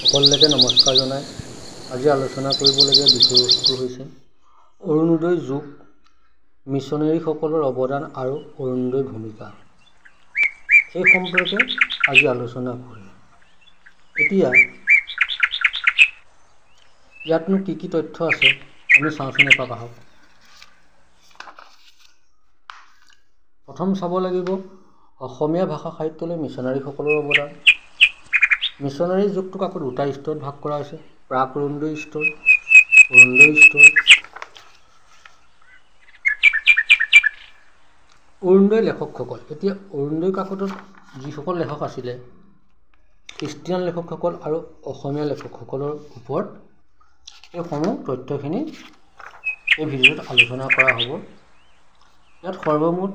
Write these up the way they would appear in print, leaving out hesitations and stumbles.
সকলকে নমস্কাৰ জনাই আজি আলোচনা কৰিবলগীয়া বিষয়বস্তু হৈছে অৰুণোদয় যুগ মিছনেৰীসকলৰ অৱদান আৰু অৰুণোদয় ভূমিকা। সেই সম্পৰ্কে আজি আলোচনা কৰিম। এতিয়া ইয়াতনো কি তথ্য আছে আমি চাওঁচোন এপাক আহক। প্ৰথম চাব লাগিব অসমীয়া ভাষা সাহিত্যলৈ মিছনাৰীসকলৰ অৱদান। মিছনাৰী যুগটোক আকৌ দুটা স্তৰত ভাগ কৰা হৈছে, প্ৰাক অৰুণোদয় স্তৰ, অৰুণোদয় স্তৰ। অৰুণোদয় লেখকসকল, এতিয়া অৰুণোদয় কাকতত যিসকল লেখক আছিলে খ্ৰীষ্টিয়ান লেখকসকল আৰু অসমীয়া লেখকসকলৰ ওপৰত এই সমূহ তথ্যখিনি এই ভিডিঅ'ত আলোচনা কৰা হ'ব। ইয়াত সৰ্বমুঠ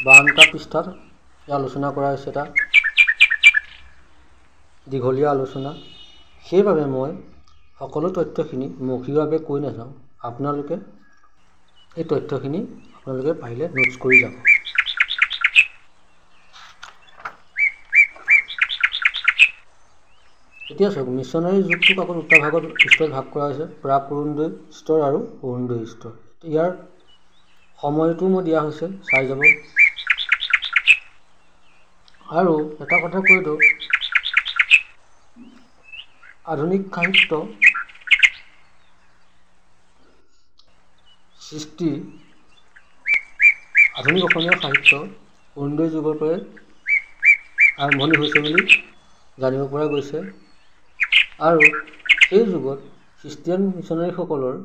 52টা পৃষ্ঠাত আলোচনা কৰা হৈছে, এটা দীঘলীয়া আলোচনা। সেইবাবে মই সকলো তথ্যখিনি মৌখিকভাৱে কৈ নাযাওঁ, আপোনালোকে এই তথ্যখিনি পাৰিলে নোটছ কৰি যাব। এতিয়া চাওক, মিছনাৰী যুগটোক আকৌ দুটা স্তৰত ভাগ কৰা হৈছে, প্ৰাক অৰুণোদয় স্তৰ আৰু অৰুণোদয় স্তৰ। ইয়াৰ সময়টো মই দিয়া হৈছে, চাই যাব। আৰু এটা কথা কৈ দিওঁ, আধুনিক সাহিত্য সৃষ্টি, আধুনিক অসমীয়া সাহিত্য অৰুণোদয় যুগৰ পৰাই আৰম্ভণি হৈছে বুলি জানিব পৰা গৈছে। আৰু সেই যুগত খ্ৰীষ্টিয়ান মিছনাৰীসকলৰ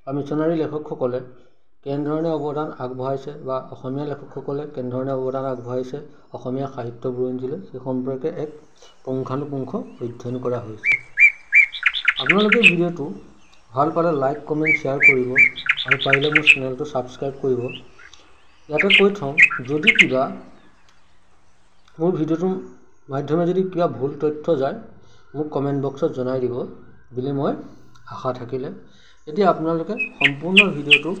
বা মিছনাৰী লেখকসকলে কেনেধৰণে অৱদান আগবঢ়াইছে বা অসমীয়া লেখকসকলে কেনেধৰণে অৱদান আগবঢ়াইছে অসমীয়া সাহিত্য বুৰঞ্জীলৈ, সেই সম্পৰ্কে এক পুংখানুপুংখ অধ্যয়ন কৰা হৈছে। আপোনালোকে ভিডিঅ'টো ভাল পালে লাইক, কমেণ্ট, শ্বেয়াৰ কৰিব আৰু পাৰিলে মোৰ চেনেলটো ছাবস্ক্ৰাইব কৰিব। ইয়াতে কৈ থওঁ, যদি কিবা মোৰ ভিডিঅ'টোৰ মাধ্যমে যদি কিবা ভুল তথ্য যায় মোক কমেণ্ট বক্সত জনাই দিব বুলি মই আশা থাকিলে। এতিয়া আপোনালোকে সম্পূৰ্ণ ভিডিঅ'টো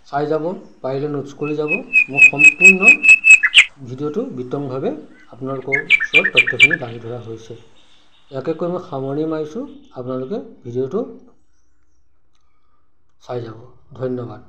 চাই যাব, পাৰিলে নোটছ কৰি যাব। মই সম্পূৰ্ণ ভিডিঅ'টো বিতংভাৱে আপোনালোকৰ ওচৰত তথ্যখিনি দাঙি ধৰা হৈছে। ইয়াকে কৈ মই সামৰণি মাৰিছোঁ, আপোনালোকে ভিডিঅ'টো চাই যাব। ধন্যবাদ।